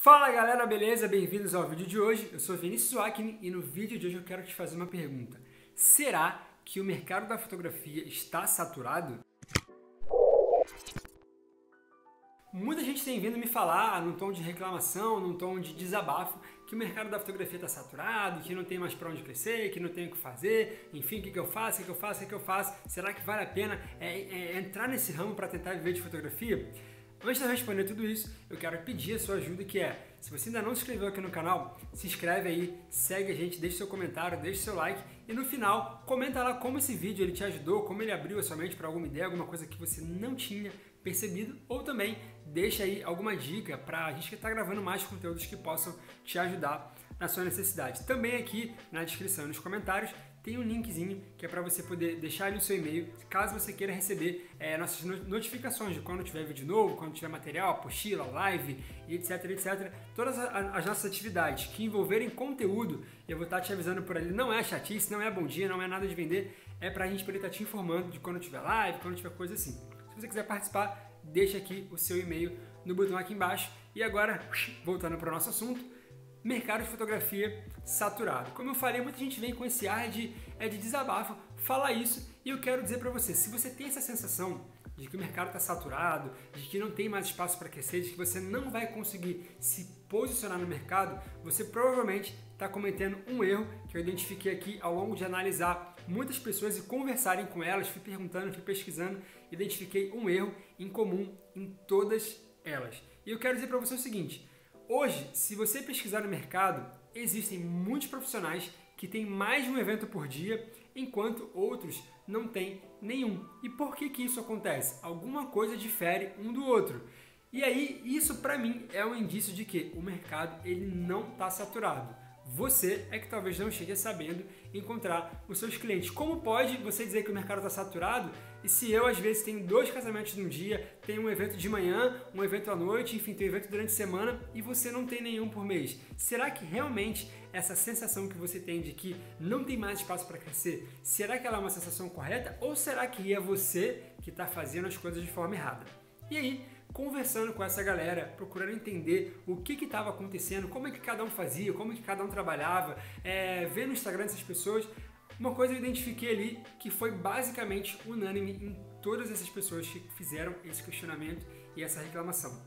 Fala galera, beleza? Bem-vindos ao vídeo de hoje. Eu sou Vinícius Wagner e no vídeo de hoje eu quero te fazer uma pergunta. Será que o mercado da fotografia está saturado? Muita gente tem vindo me falar num tom de reclamação, num tom de desabafo, que o mercado da fotografia está saturado, que não tem mais para onde crescer, que não tem o que fazer, enfim, o que eu faço, o que eu faço? Será que vale a pena entrar nesse ramo para tentar viver de fotografia? Antes de eu responder tudo isso, eu quero pedir a sua ajuda, que é, se você ainda não se inscreveu aqui no canal, se inscreve aí, segue a gente, deixa seu comentário, deixa seu like e no final, comenta lá como esse vídeo ele te ajudou, como ele abriu a sua mente para alguma ideia, alguma coisa que você não tinha percebido, ou também deixa aí alguma dica para a gente estar gravando mais conteúdos que possam te ajudar na sua necessidade. Também aqui na descrição e nos comentários tem um linkzinho que é para você poder deixar ali o seu e-mail, caso você queira receber nossas notificações de quando tiver vídeo novo, quando tiver material, apostila, live, e etc, etc. Todas as nossas atividades que envolverem conteúdo, eu vou estar te avisando por ali. Não é chatice, não é bom dia, não é nada de vender, é para a gente poder estar te informando de quando tiver live, quando tiver coisa assim. Se você quiser participar, deixa aqui o seu e-mail no botão aqui embaixo. E agora, voltando para o nosso assunto, mercado de fotografia saturado. Como eu falei, muita gente vem com esse ar de desabafo, falar isso, e eu quero dizer para você, se você tem essa sensação de que o mercado está saturado, de que não tem mais espaço para crescer, de que você não vai conseguir se posicionar no mercado, você provavelmente está cometendo um erro que eu identifiquei aqui ao longo de analisar muitas pessoas e conversarem com elas, fui perguntando, fui pesquisando, identifiquei um erro em comum em todas elas. E eu quero dizer para você o seguinte: hoje, se você pesquisar no mercado, existem muitos profissionais que têm mais de um evento por dia, enquanto outros não têm nenhum. E por que isso acontece? Alguma coisa difere um do outro. E aí, isso para mim é um indício de que o mercado ele não está saturado. Você é que talvez não chegue sabendo encontrar os seus clientes. Como pode você dizer que o mercado está saturado e se eu às vezes tenho 2 casamentos num dia, tenho um evento de manhã, um evento à noite, enfim, tenho um evento durante a semana e você não tem nenhum por mês? Será que realmente essa sensação que você tem de que não tem mais espaço para crescer, será que ela é uma sensação correta ou será que é você que está fazendo as coisas de forma errada? E aí, conversando com essa galera, procurando entender o que estava acontecendo, como é que cada um fazia, como é que cada um trabalhava, vendo no Instagram dessas pessoas, uma coisa eu identifiquei ali que foi basicamente unânime em todas essas pessoas que fizeram esse questionamento e essa reclamação.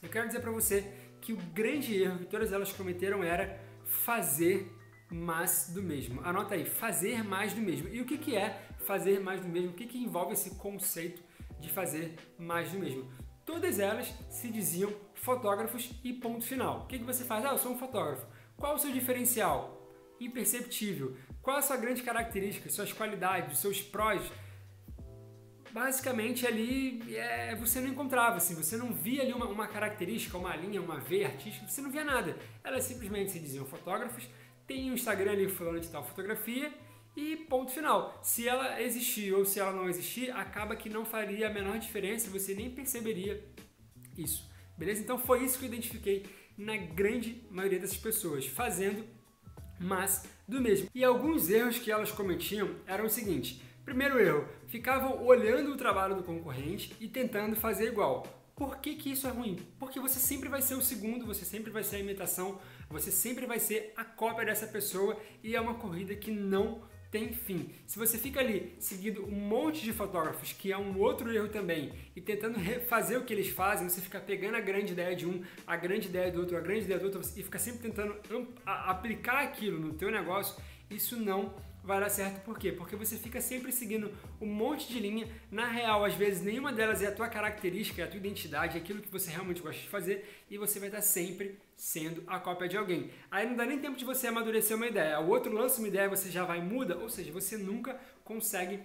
Eu quero dizer para você que o grande erro que todas elas cometeram era fazer mais do mesmo. Anota aí, fazer mais do mesmo. E o que é fazer mais do mesmo? O que envolve esse conceito de fazer mais do mesmo? Todas elas se diziam fotógrafos e ponto final. O que você faz? Eu sou um fotógrafo. Qual o seu diferencial? Imperceptível. Qual a sua grande característica, suas qualidades, os seus prós? Basicamente ali você não encontrava, assim, você não via ali uma característica, uma linha, uma veia artística, você não via nada. Elas simplesmente se diziam fotógrafos, tem um Instagram ali falando de tal fotografia e ponto final. Se ela existir ou se ela não existir, acaba que não faria a menor diferença, você nem perceberia isso. Beleza? Então foi isso que eu identifiquei na grande maioria dessas pessoas, fazendo mais do mesmo. E alguns erros que elas cometiam eram o seguinte: primeiro erro, ficavam olhando o trabalho do concorrente e tentando fazer igual. Por que isso é ruim? Porque você sempre vai ser o segundo, você sempre vai ser a imitação, você sempre vai ser a cópia dessa pessoa e é uma corrida que não tem fim. Se você fica ali seguindo um monte de fotógrafos, que é um outro erro também, e tentando fazer o que eles fazem, você fica pegando a grande ideia de um, a grande ideia do outro, a grande ideia do outro, e fica sempre tentando aplicar aquilo no teu negócio, isso não vai dar certo. Por quê? Porque você fica sempre seguindo um monte de linha. Na real, às vezes, nenhuma delas é a tua característica, é a tua identidade, é aquilo que você realmente gosta de fazer e você vai estar sempre sendo a cópia de alguém. Aí não dá nem tempo de você amadurecer uma ideia. O outro lança uma ideia, você já vai e muda, ou seja, você nunca consegue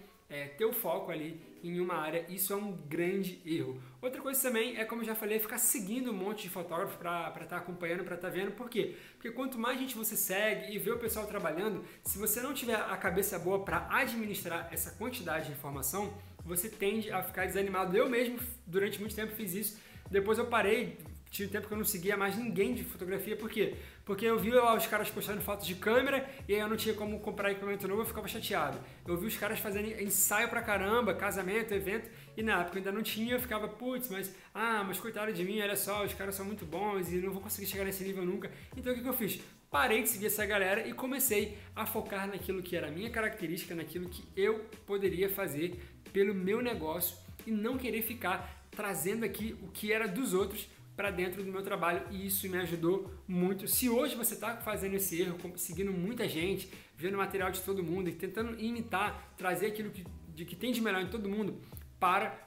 ter o foco ali em uma área. Isso é um grande erro. Outra coisa também é, como eu já falei, ficar seguindo um monte de fotógrafo para estar acompanhando, para estar vendo. Por quê? Porque quanto mais gente você segue e vê o pessoal trabalhando, se você não tiver a cabeça boa para administrar essa quantidade de informação, você tende a ficar desanimado. Eu mesmo, durante muito tempo, fiz isso. Depois eu parei, tinha um tempo que eu não seguia mais ninguém de fotografia. Por quê? Porque eu via lá os caras postando fotos de câmera e aí eu não tinha como comprar equipamento novo, eu ficava chateado. Eu vi os caras fazendo ensaio pra caramba, casamento, evento, e na época eu ainda não tinha, eu ficava, putz, mas coitado de mim, olha só, os caras são muito bons e não vou conseguir chegar nesse nível nunca. Então o que eu fiz? Parei de seguir essa galera e comecei a focar naquilo que era a minha característica, naquilo que eu poderia fazer pelo meu negócio e não querer ficar trazendo aqui o que era dos outros para dentro do meu trabalho, e isso me ajudou muito. Se hoje você está fazendo esse erro, seguindo muita gente, vendo material de todo mundo e tentando imitar, trazer aquilo que tem de melhor em todo mundo,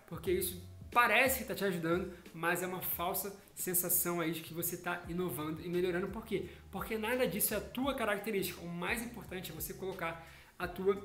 porque isso parece que está te ajudando, mas é uma falsa sensação aí de que você está inovando e melhorando. Por quê? Porque nada disso é a tua característica. O mais importante é você colocar a tua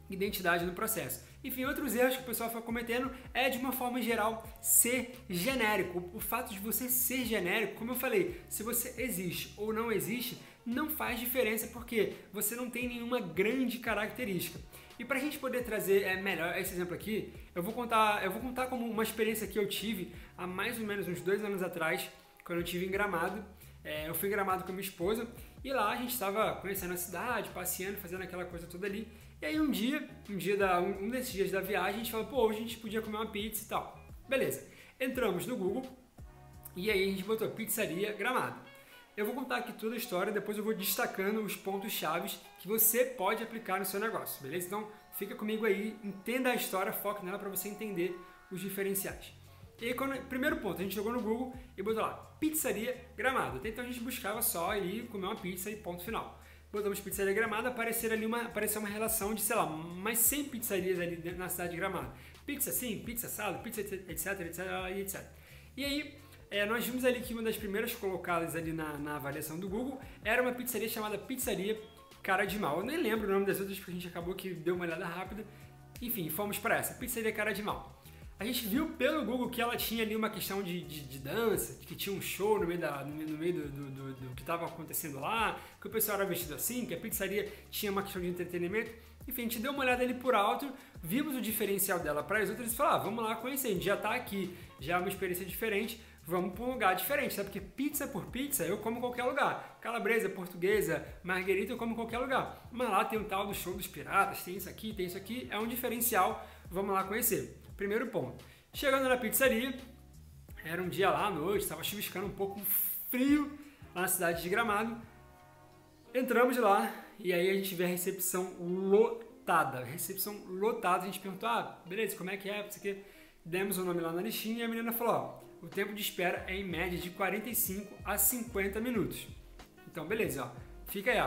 identidade no processo. Enfim, outros erros que o pessoal foi cometendo é, de uma forma geral, ser genérico. O fato de você ser genérico, como eu falei, se você existe ou não existe, não faz diferença, porque você não tem nenhuma grande característica. E para a gente poder trazer melhor esse exemplo aqui, eu vou contar como uma experiência que eu tive há mais ou menos uns 2 anos atrás, quando eu estive em Gramado. Eu fui em Gramado com a minha esposa e lá a gente estava conhecendo a cidade, passeando, fazendo aquela coisa toda ali. E aí um desses dias da viagem, a gente falou, pô, hoje a gente podia comer uma pizza e tal. Beleza, entramos no Google e aí a gente botou pizzaria Gramado. Eu vou contar aqui toda a história, depois eu vou destacando os pontos chaves que você pode aplicar no seu negócio, beleza? Então fica comigo aí, entenda a história, foque nela para você entender os diferenciais. E aí, primeiro ponto, a gente jogou no Google e botou lá, pizzaria Gramado. Até então a gente buscava só ir comer uma pizza e ponto final. Botamos pizzaria Gramado, apareceu uma relação de, sei lá, mais 100 pizzarias ali na cidade de Gramado. Pizza sim, pizza assado, pizza etc. E aí, nós vimos ali que uma das primeiras colocadas ali na avaliação do Google era uma pizzaria chamada Pizzaria Cara de Mal. Eu nem lembro o nome das outras porque a gente acabou que deu uma olhada rápida. Enfim, fomos para essa, Pizzaria Cara de Mal. A gente viu pelo Google que ela tinha ali uma questão de dança, que tinha um show no meio do que estava acontecendo lá, que o pessoal era vestido assim, que a pizzaria tinha uma questão de entretenimento. Enfim, a gente deu uma olhada ali por alto, vimos o diferencial dela para as outras e falamos, vamos lá conhecer, a gente já está aqui, já é uma experiência diferente, vamos para um lugar diferente, sabe? Porque pizza por pizza eu como em qualquer lugar. Calabresa, portuguesa, marguerita eu como em qualquer lugar. Mas lá tem um tal do show dos piratas, tem isso aqui, é um diferencial, vamos lá conhecer. Primeiro ponto. Chegando na pizzaria, era um dia lá à noite, estava chuviscando um pouco frio lá na cidade de Gramado. Entramos lá e aí a gente vê a recepção lotada. A gente perguntou, beleza, como é que é? Demos o nome lá na listinha e a menina falou, o tempo de espera é em média de 45 a 50 minutos. Então, beleza, fica aí,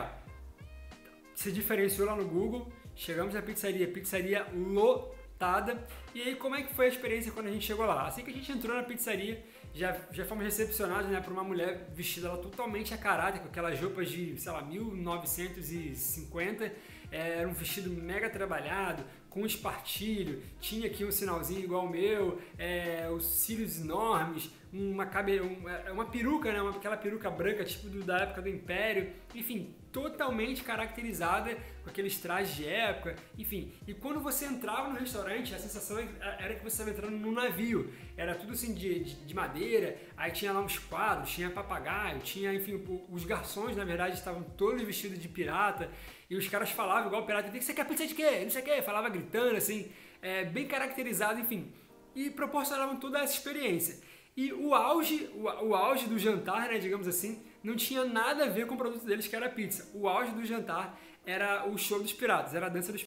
se diferenciou lá no Google, chegamos na pizzaria lotada. E aí, como é que foi a experiência quando a gente chegou lá? Assim que a gente entrou na pizzaria, já fomos recepcionados, né, por uma mulher vestida ela totalmente a caráter, com aquelas roupas de, sei lá, 1950, era um vestido mega trabalhado, com espartilho, tinha aqui um sinalzinho igual o meu, os cílios enormes, uma peruca, né, aquela peruca branca, tipo da época do Império, enfim, totalmente caracterizada com aqueles trajes de época, enfim. E quando você entrava no restaurante, a sensação era que você estava entrando num navio. Era tudo assim de madeira, aí tinha lá uns quadros, tinha papagaio, tinha, enfim, os garçons, na verdade, estavam todos vestidos de pirata, e os caras falavam igual pirata, você quer pizza de quê? Não sei o quê, falava gritando, assim, bem caracterizado, enfim. E proporcionavam toda essa experiência. E o auge do jantar, né, digamos assim, não tinha nada a ver com o produto deles, que era a pizza. O auge do jantar era o show dos piratas, era a dança dos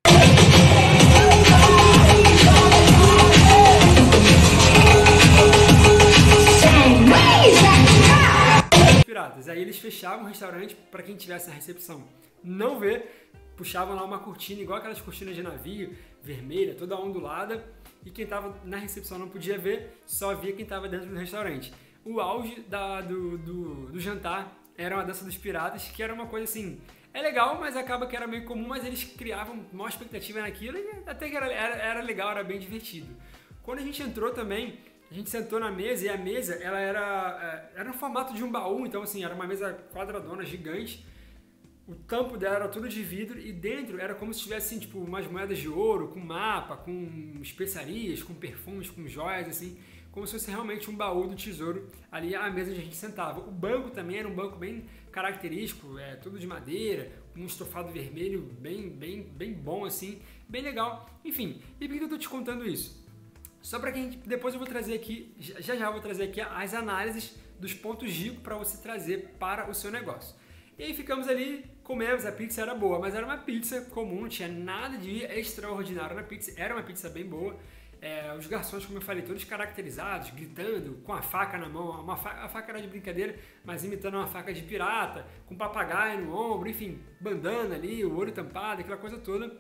piratas. Aí eles fechavam o restaurante para quem tivesse na recepção não ver, puxavam lá uma cortina, igual aquelas cortinas de navio, vermelha, toda ondulada, e quem estava na recepção não podia ver, só via quem estava dentro do restaurante. O auge do jantar era uma dança dos piratas, que era uma coisa assim, é legal, mas acaba que era meio comum, mas eles criavam maior expectativa naquilo, e até que era legal, era bem divertido. Quando a gente entrou também, a gente sentou na mesa, e a mesa ela era no formato de um baú, então assim, era uma mesa quadradona, gigante. O tampo dela era tudo de vidro e dentro era como se tivesse assim, tipo, umas moedas de ouro, com mapa, com especiarias, com perfumes, com joias, assim. como se fosse realmente um baú do tesouro ali à mesa onde a gente sentava. O banco também era um banco bem característico, tudo de madeira, com um estofado vermelho bem bom assim, bem legal. Enfim, e por que eu estou te contando isso? Só para que depois eu vou trazer aqui, já vou trazer aqui as análises dos pontos ricos para você trazer para o seu negócio. E aí ficamos ali, comemos, a pizza era boa, mas era uma pizza comum, não tinha nada de extraordinário na pizza, era uma pizza bem boa. Os garçons, como eu falei, todos caracterizados, gritando, com a faca na mão, a faca era de brincadeira, mas imitando uma faca de pirata, com papagaio no ombro, enfim, bandana ali, o olho tampado, aquela coisa toda.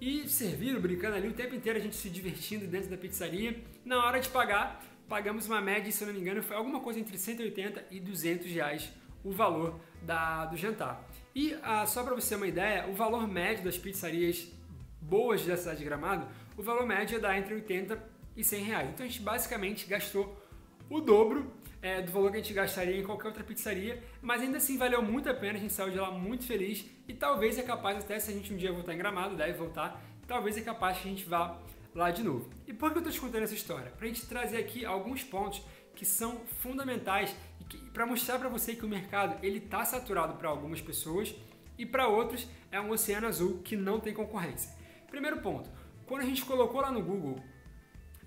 E serviram, brincando ali o tempo inteiro, a gente se divertindo dentro da pizzaria. Na hora de pagar, pagamos uma média, se eu não me engano, foi alguma coisa entre 180 e 200 reais o valor do jantar. E só para você ter uma ideia, o valor médio das pizzarias boas da cidade de Gramado, o valor médio dá entre 80 e 100 reais. Então a gente basicamente gastou o dobro do valor que a gente gastaria em qualquer outra pizzaria, mas ainda assim valeu muito a pena, a gente saiu de lá muito feliz e talvez é capaz, até se a gente um dia voltar em Gramado, deve voltar, talvez é capaz que a gente vá lá de novo. E por que eu estou te contando essa história? Para a gente trazer aqui alguns pontos que são fundamentais para mostrar para você que o mercado ele está saturado para algumas pessoas e para outros é um oceano azul que não tem concorrência. Primeiro ponto, quando a gente colocou lá no Google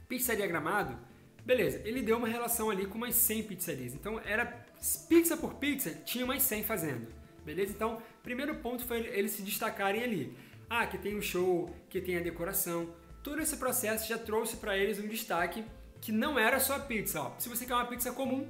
Pizzaria Gramado, beleza, ele deu uma relação ali com umas 100 pizzarias, então era pizza por pizza, tinha umas 100 fazendo, beleza? Então, primeiro ponto foi eles se destacarem ali, que tem o show, que tem a decoração, todo esse processo já trouxe para eles um destaque que não era só a pizza, ó. Se você quer uma pizza comum,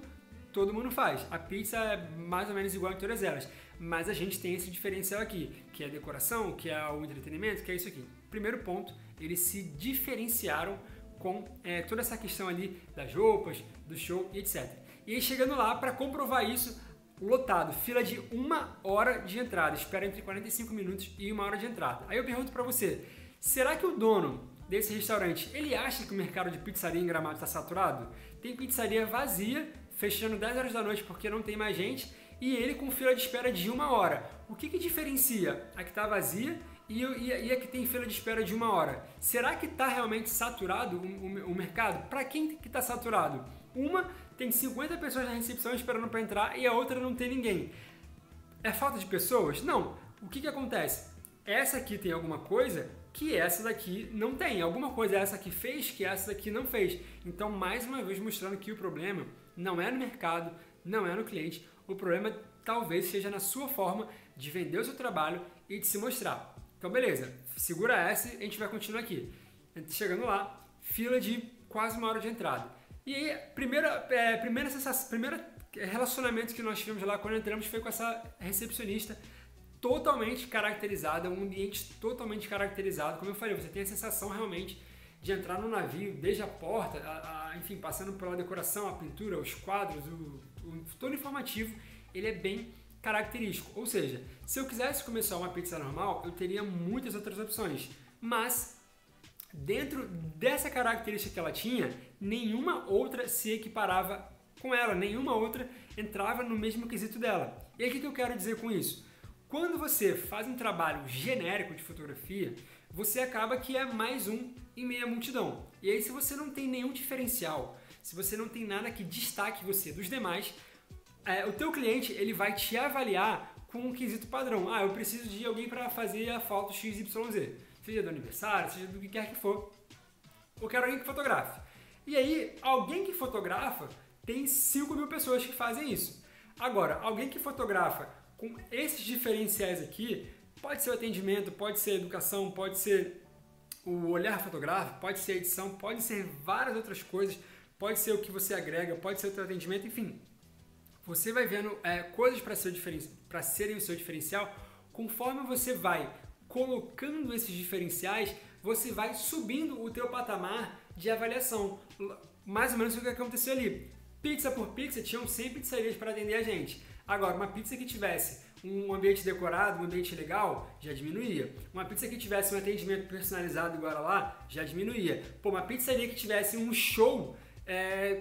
todo mundo faz, a pizza é mais ou menos igual em todas elas, mas a gente tem esse diferencial aqui, que é a decoração, que é o entretenimento, que é isso aqui. Primeiro ponto, eles se diferenciaram com toda essa questão ali das roupas, do show e etc. E aí chegando lá, para comprovar isso, lotado, fila de 1 hora de entrada, espera entre 45 minutos e 1 hora de entrada. Aí eu pergunto para você, será que o dono desse restaurante, ele acha que o mercado de pizzaria em Gramado está saturado? Tem pizzaria vazia, fechando 10 horas da noite porque não tem mais gente, e ele com fila de espera de 1 hora. O que diferencia a que está vazia e a que tem fila de espera de 1 hora? Será que está realmente saturado o mercado? Para quem que está saturado? Uma tem 50 pessoas na recepção esperando para entrar e a outra não tem ninguém. É falta de pessoas? Não. O que acontece? Essa aqui tem alguma coisa que essa daqui não tem. Alguma coisa essa aqui fez que essa daqui não fez. Então, mais uma vez, mostrando que o problema não é no mercado, não é no cliente. O problema talvez seja na sua forma de vender o seu trabalho e de se mostrar. Então, beleza. Segura essa e a gente vai continuar aqui. Chegando lá, fila de quase 1 hora de entrada. E aí, primeiro relacionamento que nós tivemos lá quando entramos foi com essa recepcionista totalmente caracterizada, um ambiente totalmente caracterizado. Como eu falei, você tem a sensação realmente de entrar no navio, desde a porta, enfim, passando pela decoração, a pintura, os quadros, todo informativo, ele é bem característico. Ou seja, se eu quisesse começar uma pizza normal, eu teria muitas outras opções, mas dentro dessa característica que ela tinha, nenhuma outra se equiparava com ela, nenhuma outra entrava no mesmo quesito dela. E aí o que eu quero dizer com isso? Quando você faz um trabalho genérico de fotografia, você acaba que é mais um em meio à multidão. E aí, se você não tem nenhum diferencial, se você não tem nada que destaque você dos demais, o teu cliente ele vai te avaliar com um quesito padrão. Eu preciso de alguém para fazer a foto XYZ, seja do aniversário, seja do que quer que for. Eu quero alguém que fotografe. E aí, alguém que fotografa, tem 5.000 pessoas que fazem isso. Agora, alguém que fotografa com esses diferenciais aqui, pode ser o atendimento, pode ser a educação, pode ser o olhar fotográfico, pode ser a edição, pode ser várias outras coisas, pode ser o que você agrega, pode ser o teu atendimento, enfim. Você vai vendo coisas para serem o seu diferencial, conforme você vai colocando esses diferenciais, você vai subindo o teu patamar de avaliação. Mais ou menos o que aconteceu ali. Pizza por pizza, tinham 100 pizzarias para atender a gente. Agora, uma pizza que tivesse um ambiente decorado, um ambiente legal, já diminuía. Uma pizza que tivesse um atendimento personalizado igual lá, já diminuía. Uma pizzaria que tivesse um show,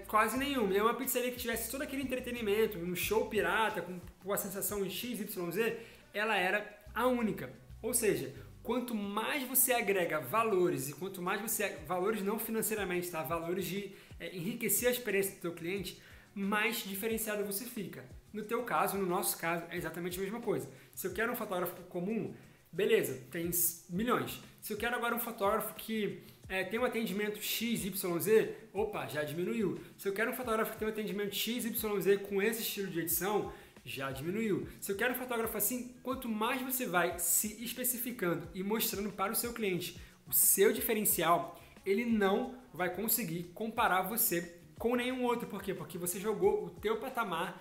quase nenhum. E uma pizzaria que tivesse todo aquele entretenimento, um show pirata, com a sensação XYZ, ela era a única. Ou seja, quanto mais você agrega valores, e quanto mais valores não financeiramente, tá? Valores de enriquecer a experiência do teu cliente, mais diferenciado você fica. No teu caso, no nosso caso, é exatamente a mesma coisa. Se eu quero um fotógrafo comum, beleza, tem milhões. Se eu quero agora um fotógrafo que tem um atendimento XYZ, opa, já diminuiu. Se eu quero um fotógrafo que tem um atendimento XYZ com esse estilo de edição, já diminuiu. Se eu quero um fotógrafo assim, quanto mais você vai se especificando e mostrando para o seu cliente o seu diferencial, ele não vai conseguir comparar você com nenhum outro. Por quê? Porque você jogou o teu patamar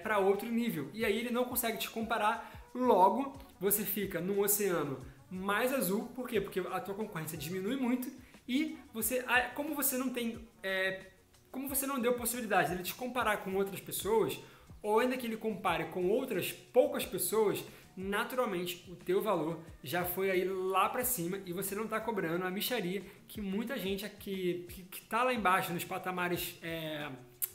para outro nível. E aí ele não consegue te comparar, logo você fica num oceano mais azul. Por quê? Porque a tua concorrência diminui muito e como você não deu possibilidade dele te comparar com outras pessoas, ou ainda que ele compare com outras poucas pessoas, naturalmente o teu valor já foi aí lá para cima e você não está cobrando a mixaria que muita gente aqui que está lá embaixo nos patamares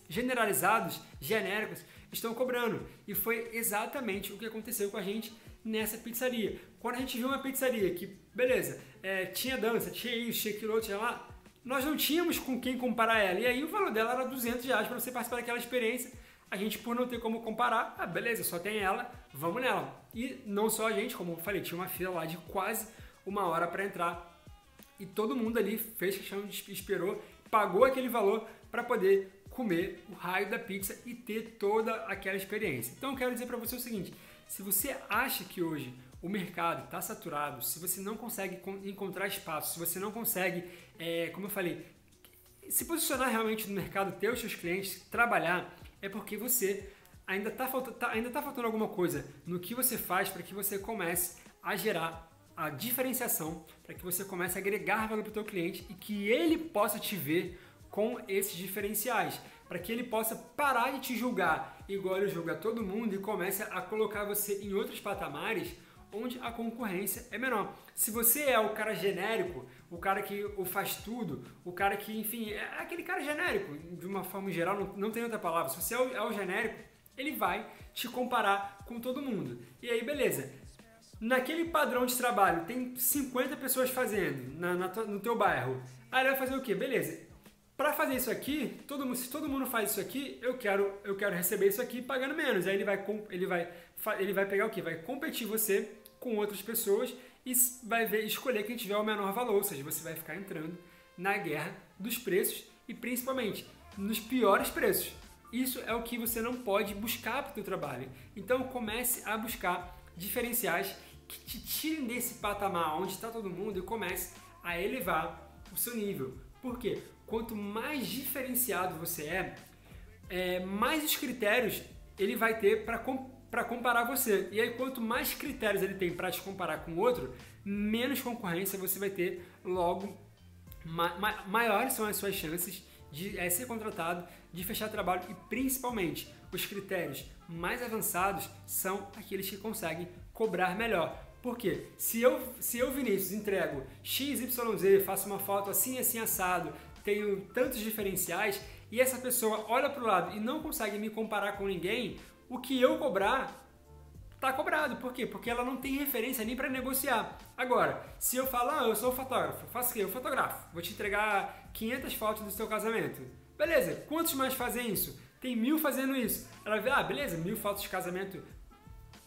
generalizados, genéricos, estão cobrando. E foi exatamente o que aconteceu com a gente nessa pizzaria. Quando a gente viu uma pizzaria que, beleza, tinha dança, tinha isso, tinha aquilo, tinha lá, nós não tínhamos com quem comparar ela. E aí o valor dela era R$200 para você participar daquela experiência. A gente, por não ter como comparar, beleza, só tem ela, vamos nela. E não só a gente, como eu falei, tinha uma fila lá de quase 1 hora para entrar. E todo mundo ali fez questão, esperou, pagou aquele valor para poder comer o raio da pizza e ter toda aquela experiência. Então eu quero dizer para você o seguinte: se você acha que hoje o mercado está saturado, se você não consegue encontrar espaço, se você não consegue, como eu falei, se posicionar realmente no mercado, ter os seus clientes, trabalhar, é porque você ainda está faltando alguma coisa no que você faz para que você comece a gerar a diferenciação, para que você comece a agregar valor para o teu cliente e que ele possa te ver com esses diferenciais, para que ele possa parar de te julgar igual ele julga todo mundo e comece a colocar você em outros patamares onde a concorrência é menor. Se você é o cara genérico, o cara que o faz tudo, o cara que, enfim, é aquele cara genérico, de uma forma geral, não tem outra palavra. Se você é o genérico, ele vai te comparar com todo mundo. E aí, beleza. Naquele padrão de trabalho, tem 50 pessoas fazendo no teu bairro. Aí ele vai fazer o quê? Beleza. Para fazer isso aqui, se todo mundo faz isso aqui, eu quero receber isso aqui pagando menos. Aí ele vai pegar o quê? Vai competir você com outras pessoas e vai escolher quem tiver o menor valor. Ou seja, você vai ficar entrando na guerra dos preços e principalmente nos piores preços. Isso é o que você não pode buscar para o teu trabalho. Então comece a buscar diferenciais que te tirem desse patamar onde está todo mundo e comece a elevar o seu nível. Por quê? Quanto mais diferenciado você mais os critérios ele vai ter para comparar você. E aí, quanto mais critérios ele tem para te comparar com o outro, menos concorrência você vai ter. Logo, maiores são as suas chances de ser contratado, de fechar trabalho e, principalmente, os critérios mais avançados são aqueles que conseguem cobrar melhor. Por quê? Se eu Vinícius, entrego XYZ, faço uma foto assim, assim, assado, tenho tantos diferenciais e essa pessoa olha para o lado e não consegue me comparar com ninguém, o que eu cobrar está cobrado. Por quê? Porque ela não tem referência nem para negociar. Agora, se eu falar, eu sou fotógrafo, faço o quê? Eu fotografo, vou te entregar 500 fotos do seu casamento. Beleza, quantos mais fazem isso? Tem 1000 fazendo isso. Ela vê, beleza, 1000 fotos de casamento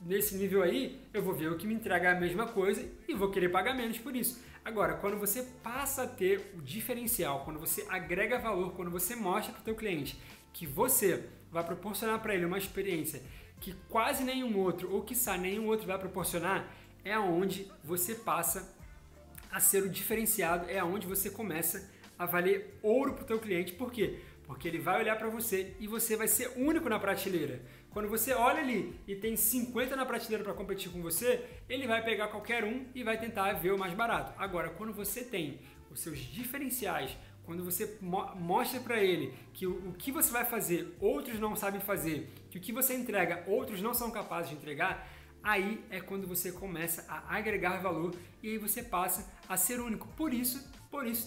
nesse nível aí, eu vou ver o que me entrega a mesma coisa e vou querer pagar menos por isso. Agora, quando você passa a ter o diferencial, quando você agrega valor, quando você mostra para o teu cliente que você vai proporcionar para ele uma experiência que quase nenhum outro, ou quiçá nenhum outro vai proporcionar, é onde você passa a ser o diferenciado, é onde você começa a valer ouro para o teu cliente. Por quê? Porque ele vai olhar para você e você vai ser único na prateleira. Quando você olha ali e tem 50 na prateleira para competir com você, ele vai pegar qualquer um e vai tentar ver o mais barato. Agora, quando você tem os seus diferenciais, quando você mostra para ele que o que você vai fazer, outros não sabem fazer, que o que você entrega, outros não são capazes de entregar, aí é quando você começa a agregar valor e aí você passa a ser único. Por isso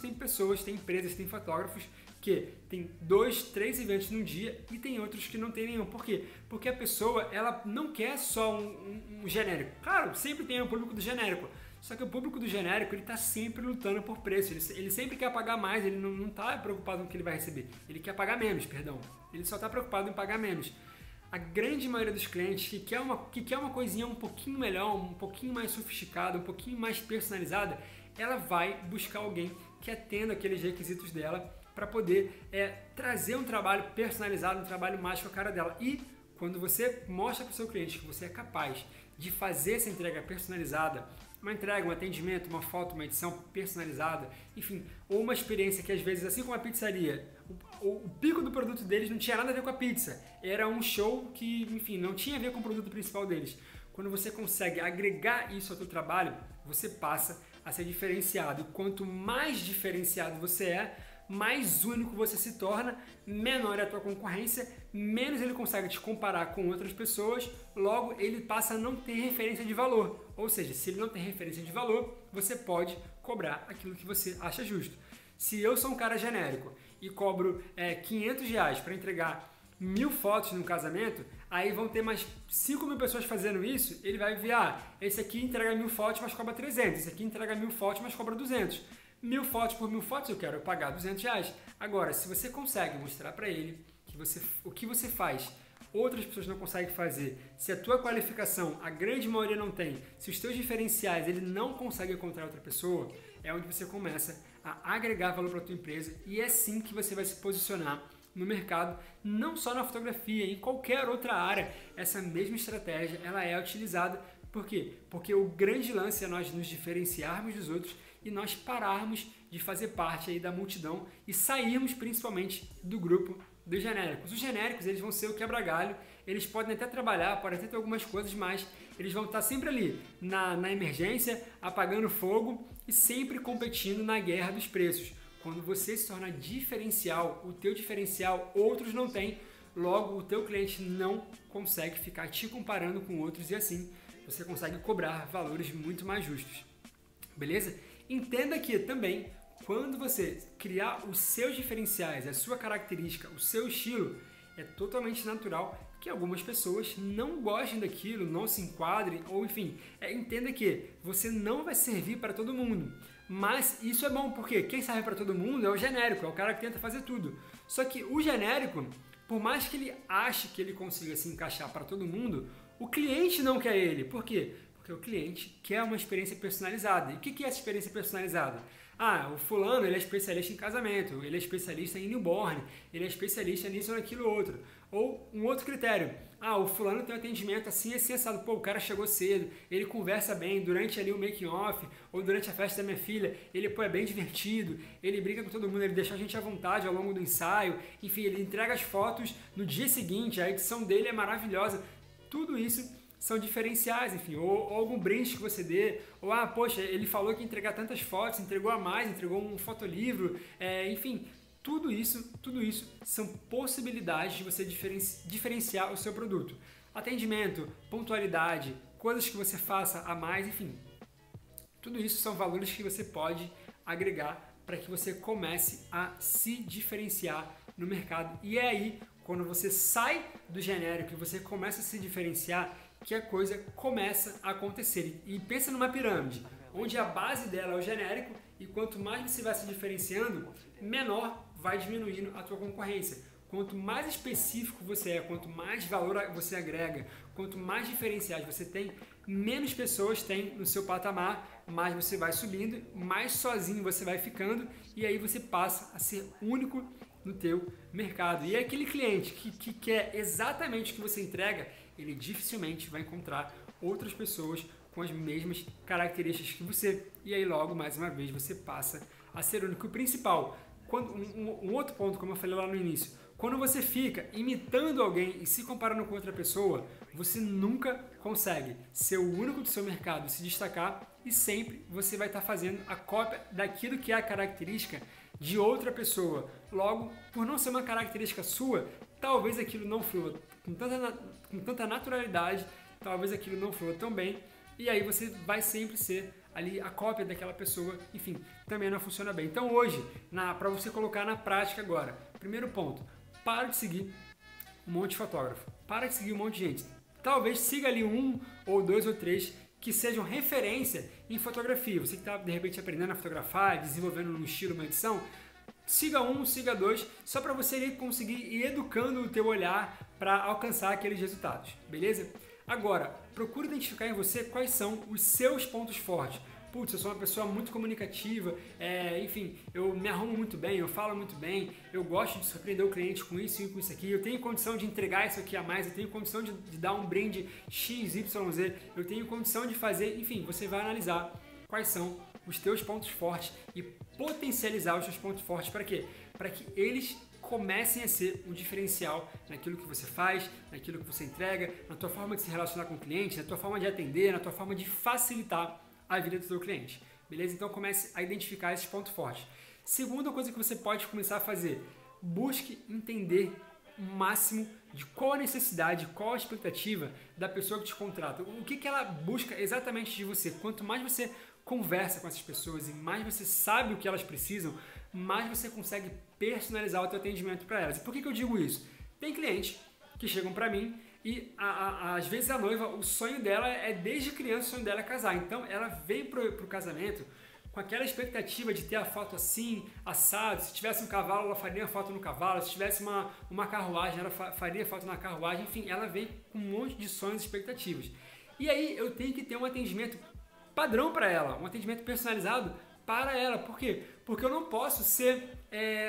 tem pessoas, tem empresas, tem fotógrafos que tem 2, 3 eventos num dia e tem outros que não tem nenhum. Por quê? Porque a pessoa ela não quer só um genérico. Claro, sempre tem o público do genérico. Só que o público do genérico, ele está sempre lutando por preço, ele sempre quer pagar mais, ele não está preocupado com o que ele vai receber, ele quer pagar menos, perdão, ele só está preocupado em pagar menos. A grande maioria dos clientes que quer uma coisinha um pouquinho melhor, um pouquinho mais sofisticada, um pouquinho mais personalizada, ela vai buscar alguém que atenda aqueles requisitos dela para poder trazer um trabalho personalizado, um trabalho mais com a cara dela. E quando você mostra para o seu cliente que você é capaz de fazer essa entrega personalizada, uma entrega, um atendimento, uma foto, uma edição personalizada, enfim, ou uma experiência que às vezes, assim como a pizzaria, o pico do produto deles não tinha nada a ver com a pizza, era um show que, enfim, não tinha a ver com o produto principal deles. Quando você consegue agregar isso ao seu trabalho, você passa a ser diferenciado. E quanto mais diferenciado você é, mais único você se torna, menor é a tua concorrência, menos ele consegue te comparar com outras pessoas, logo ele passa a não ter referência de valor. Ou seja, se ele não tem referência de valor, você pode cobrar aquilo que você acha justo. Se eu sou um cara genérico e cobro R$500 para entregar 1000 fotos no casamento, aí vão ter mais 5.000 pessoas fazendo isso, ele vai ver, esse aqui entrega 1000 fotos, mas cobra 300, esse aqui entrega 1000 fotos, mas cobra 200. 1000 fotos por 1000 fotos eu quero pagar R$200. Agora, se você consegue mostrar para ele que o que você faz, outras pessoas não conseguem fazer, se a tua qualificação, a grande maioria não tem, se os teus diferenciais ele não consegue encontrar outra pessoa, é onde você começa a agregar valor para a tua empresa e é assim que você vai se posicionar no mercado, não só na fotografia, em qualquer outra área, essa mesma estratégia ela é utilizada. Por quê? Porque o grande lance é nós nos diferenciarmos dos outros e nós pararmos de fazer parte aí da multidão e sairmos principalmente do grupo dos genéricos. Os genéricos eles vão ser o quebra-galho, eles podem até trabalhar, podem até ter algumas coisas, mas eles vão estar sempre ali na emergência, apagando fogo e sempre competindo na guerra dos preços. Quando você se torna diferencial, o teu diferencial outros não têm, logo o teu cliente não consegue ficar te comparando com outros e assim você consegue cobrar valores muito mais justos. Beleza? Entenda que também, quando você criar os seus diferenciais, a sua característica, o seu estilo, é totalmente natural que algumas pessoas não gostem daquilo, não se enquadrem, ou enfim, entenda que você não vai servir para todo mundo. Mas isso é bom, porque quem serve para todo mundo é o genérico, é o cara que tenta fazer tudo. Só que o genérico, por mais que ele ache que ele consiga se encaixar para todo mundo, o cliente não quer ele. Por quê? Porque o cliente quer uma experiência personalizada. E o que é essa experiência personalizada? O fulano ele é especialista em casamento, ele é especialista em newborn, ele é especialista nisso ou naquilo outro. Ou um outro critério, o fulano tem um atendimento assim, assim, assado. Pô, o cara chegou cedo, ele conversa bem durante ali o making off, ou durante a festa da minha filha, ele é bem divertido, ele brinca com todo mundo, ele deixa a gente à vontade ao longo do ensaio, enfim, ele entrega as fotos no dia seguinte, a edição dele é maravilhosa. Tudo isso são diferenciais, enfim, ou algum brinde que você dê, ou poxa, ele falou que ia entregar tantas fotos, entregou a mais, entregou um fotolivro, enfim, tudo isso são possibilidades de você diferenciar o seu produto. Atendimento, pontualidade, coisas que você faça a mais, enfim, tudo isso são valores que você pode agregar para que você comece a se diferenciar no mercado. E é aí, quando você sai do genérico e você começa a se diferenciar, que a coisa começa a acontecer. E pensa numa pirâmide, onde a base dela é o genérico e quanto mais você vai se diferenciando, menor vai diminuindo a tua concorrência. Quanto mais específico você é, quanto mais valor você agrega, quanto mais diferenciais você tem, menos pessoas tem no seu patamar, mais você vai subindo, mais sozinho você vai ficando e aí você passa a ser único no teu mercado. E é aquele cliente que quer exatamente o que você entrega, ele dificilmente vai encontrar outras pessoas com as mesmas características que você. E aí logo, mais uma vez, você passa a ser único. O principal, um outro ponto, como eu falei lá no início, quando você fica imitando alguém e se comparando com outra pessoa, você nunca consegue ser o único do seu mercado, se destacar e sempre você vai estar fazendo a cópia daquilo que é a característica de outra pessoa. Logo, por não ser uma característica sua, talvez aquilo não flua com tanta naturalidade, talvez aquilo não flua tão bem, e aí você vai sempre ser ali a cópia daquela pessoa, enfim, também não funciona bem. Então hoje, para você colocar na prática agora, primeiro ponto, para de seguir um monte de fotógrafo, para de seguir um monte de gente. Talvez siga ali um ou dois ou três que sejam referência em fotografia. Você que está, de repente, aprendendo a fotografar, desenvolvendo um estilo, uma edição, siga um, siga dois, só para você conseguir ir educando o teu olhar para alcançar aqueles resultados, beleza? Agora, procure identificar em você quais são os seus pontos fortes. Putz, eu sou uma pessoa muito comunicativa, enfim, eu me arrumo muito bem, eu falo muito bem, eu gosto de surpreender o cliente com isso e com isso aqui, eu tenho condição de entregar isso aqui a mais, eu tenho condição de dar um brinde XYZ, eu tenho condição de fazer, enfim, você vai analisar quais são os teus pontos fortes e potencializar os teus pontos fortes para quê? Para que eles comecem a ser um diferencial naquilo que você faz, naquilo que você entrega, na tua forma de se relacionar com o cliente, na tua forma de atender, na tua forma de facilitar a vida do seu cliente, beleza? Então comece a identificar esses pontos fortes. Segunda coisa que você pode começar a fazer, busque entender o máximo de qual a necessidade, qual a expectativa da pessoa que te contrata, o que ela busca exatamente de você. Quanto mais você conversa com essas pessoas e mais você sabe o que elas precisam, mais você consegue personalizar o teu atendimento para elas. E por que eu digo isso? Tem clientes que chegam para mim e às vezes a noiva, o sonho dela é desde criança, o sonho dela é casar. Então ela vem pro casamento com aquela expectativa de ter a foto assim, assado. Se tivesse um cavalo, ela faria a foto no cavalo. Se tivesse uma carruagem, ela faria foto na carruagem. Enfim, ela vem com um monte de sonhos e expectativas. E aí eu tenho que ter um atendimento padrão para ela, um atendimento personalizado para ela. Por quê? Porque eu não posso ser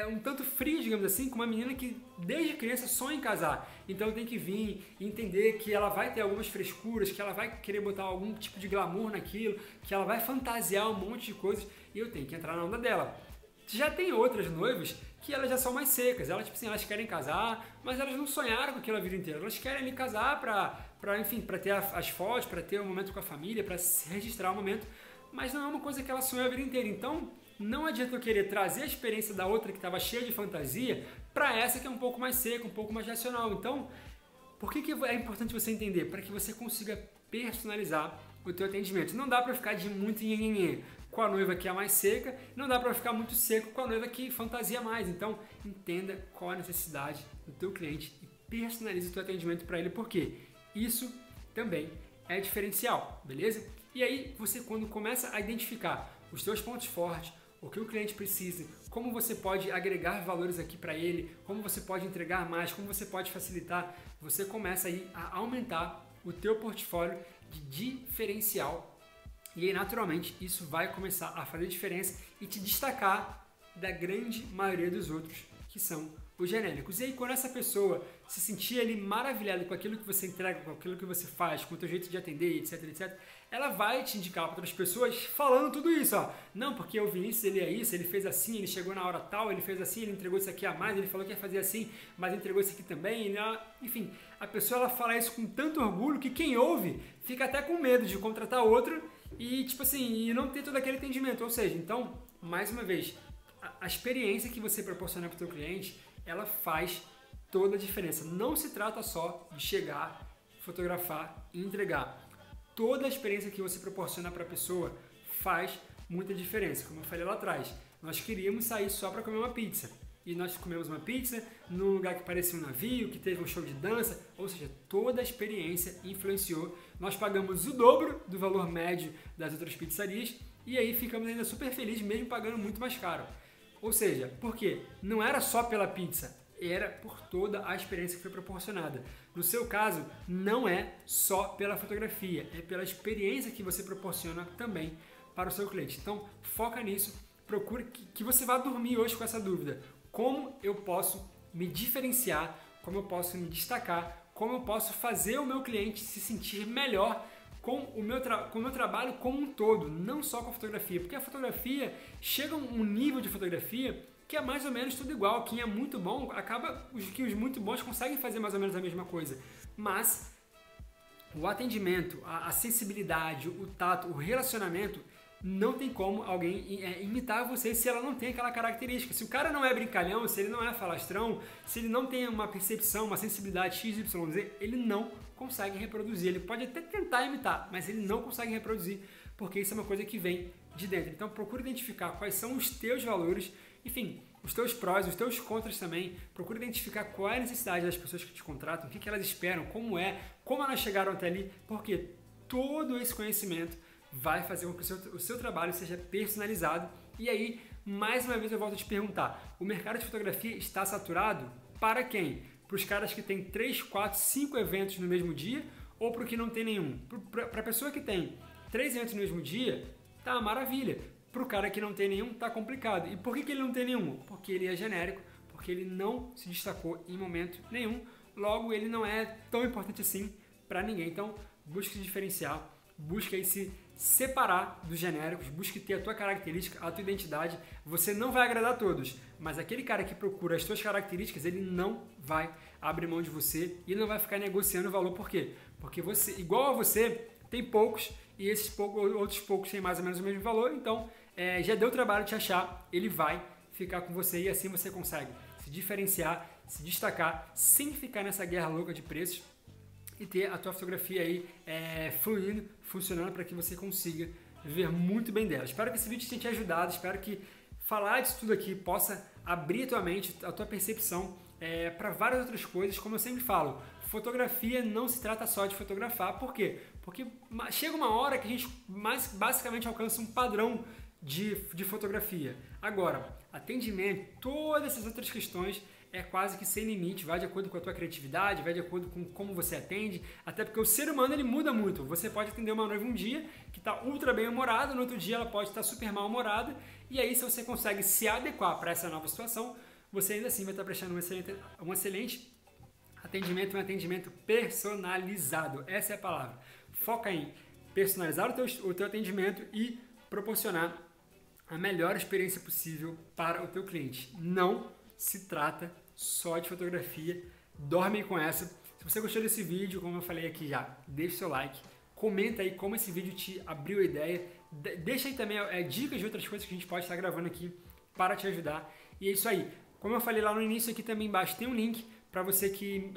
um tanto frio, digamos assim, com uma menina que desde criança sonha em casar. Então eu tenho que vir e entender que ela vai ter algumas frescuras, que ela vai querer botar algum tipo de glamour naquilo, que ela vai fantasiar um monte de coisas e eu tenho que entrar na onda dela. Já tem outras noivas que elas já são mais secas, elas, tipo assim, elas querem casar, mas elas não sonharam com aquilo a vida inteira. Elas querem ali casar para ter as fotos, para ter um momento com a família, para registrar o momento, mas não é uma coisa que ela sonhou a vida inteira. Então, não adianta eu querer trazer a experiência da outra que estava cheia de fantasia para essa que é um pouco mais seca, um pouco mais racional. Então, por que é importante você entender? Para que você consiga personalizar o teu atendimento. Não dá para ficar de muito nhenhenhê com a noiva que é a mais seca, não dá para ficar muito seco com a noiva que fantasia mais. Então, entenda qual a necessidade do teu cliente e personalize o teu atendimento para ele, porque isso também é diferencial, beleza? E aí, você quando começa a identificar os teus pontos fortes, o que o cliente precisa, como você pode agregar valores aqui para ele, como você pode entregar mais, como você pode facilitar, você começa aí a aumentar o teu portfólio de diferencial. E aí, naturalmente, isso vai começar a fazer diferença e te destacar da grande maioria dos outros, que são os genéricos. E aí, quando essa pessoa se sentir ali maravilhada com aquilo que você entrega, com aquilo que você faz, com o teu jeito de atender, etc, etc, ela vai te indicar para outras pessoas falando tudo isso, ó. Não, porque o Vinícius, ele é isso, ele fez assim, ele chegou na hora tal, ele fez assim, ele entregou isso aqui a mais, ele falou que ia fazer assim, mas entregou isso aqui também. Enfim, a pessoa ela fala isso com tanto orgulho que quem ouve fica até com medo de contratar outro e, tipo assim, e não ter todo aquele atendimento. Ou seja, então, mais uma vez, a experiência que você proporciona para o teu cliente, ela faz toda a diferença. Não se trata só de chegar, fotografar e entregar. Toda a experiência que você proporciona para a pessoa faz muita diferença. Como eu falei lá atrás, nós queríamos sair só para comer uma pizza. E nós comemos uma pizza num lugar que parecia um navio, que teve um show de dança, ou seja, toda a experiência influenciou. Nós pagamos o dobro do valor médio das outras pizzarias e aí ficamos ainda super felizes, mesmo pagando muito mais caro. Ou seja, por quê? Não era só pela pizza, era por toda a experiência que foi proporcionada. No seu caso, não é só pela fotografia, é pela experiência que você proporciona também para o seu cliente. Então, foca nisso, procure que você vá dormir hoje com essa dúvida. Como eu posso me diferenciar, como eu posso me destacar, como eu posso fazer o meu cliente se sentir melhor com o meu trabalho como um todo, não só com a fotografia, porque a fotografia chega a um nível de fotografia que é mais ou menos tudo igual. Quem é muito bom, acaba que os muito bons conseguem fazer mais ou menos a mesma coisa, mas o atendimento, a sensibilidade, o tato, o relacionamento, não tem como alguém imitar você se ela não tem aquela característica. Se o cara não é brincalhão, se ele não é falastrão, se ele não tem uma percepção, uma sensibilidade XYZ, ele não consegue reproduzir. Ele pode até tentar imitar, mas ele não consegue reproduzir, porque isso é uma coisa que vem de dentro. Então procure identificar quais são os teus valores, enfim, os teus prós, os teus contras também. Procure identificar qual é a necessidade das pessoas que te contratam, o que elas esperam, como elas chegaram até ali, porque todo esse conhecimento vai fazer com que o seu trabalho seja personalizado. E aí, mais uma vez eu volto a te perguntar, o mercado de fotografia está saturado? Para quem? Para os caras que têm 3, 4, 5 eventos no mesmo dia ou para o que não tem nenhum? Para a pessoa que tem 3 eventos no mesmo dia, tá uma maravilha. Para o cara que não tem nenhum, tá complicado. E por que ele não tem nenhum? Porque ele é genérico, porque ele não se destacou em momento nenhum, logo ele não é tão importante assim para ninguém. Então, busque se diferenciar, busque aí se separar dos genéricos, busque ter a tua característica, a tua identidade. Você não vai agradar a todos, mas aquele cara que procura as tuas características, ele não vai abrir mão de você e não vai ficar negociando o valor. Por quê? Porque você, igual a você, tem poucos e esses outros poucos têm mais ou menos o mesmo valor, então já deu trabalho te achar, ele vai ficar com você e assim você consegue se diferenciar, se destacar, sem ficar nessa guerra louca de preços e ter a tua fotografia aí fluindo, funcionando para que você consiga viver muito bem dela. Espero que esse vídeo tenha te ajudado, espero que falar disso tudo aqui possa abrir a tua mente, a tua percepção para várias outras coisas. Como eu sempre falo, fotografia não se trata só de fotografar. Por quê? Porque chega uma hora que a gente basicamente alcança um padrão de fotografia. Agora, atendimento, todas essas outras questões é quase que sem limite, vai de acordo com a tua criatividade, vai de acordo com como você atende, até porque o ser humano ele muda muito. Você pode atender uma noiva um dia que está ultra bem humorada, no outro dia ela pode estar super mal humorada, e aí se você consegue se adequar para essa nova situação, você ainda assim vai estar prestando um excelente atendimento, um atendimento personalizado. Essa é a palavra. Foca em personalizar o teu atendimento e proporcionar a melhor experiência possível para o teu cliente. Não se trata só de fotografia, dorme com essa. Se você gostou desse vídeo, como eu falei aqui já, deixa o seu like, comenta aí como esse vídeo te abriu a ideia, deixa aí também dicas de outras coisas que a gente pode estar gravando aqui para te ajudar. E é isso aí. Como eu falei lá no início, aqui também embaixo tem um link para você que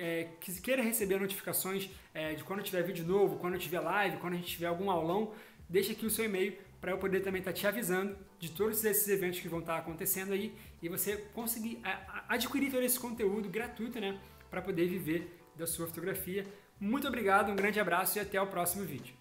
queira receber notificações de quando tiver vídeo novo, quando tiver live, quando a gente tiver algum aulão. Deixa aqui o seu e-mail para eu poder também estar te avisando de todos esses eventos que vão estar acontecendo aí e você conseguir adquirir todo esse conteúdo gratuito, né, para poder viver da sua fotografia. Muito obrigado, um grande abraço e até o próximo vídeo.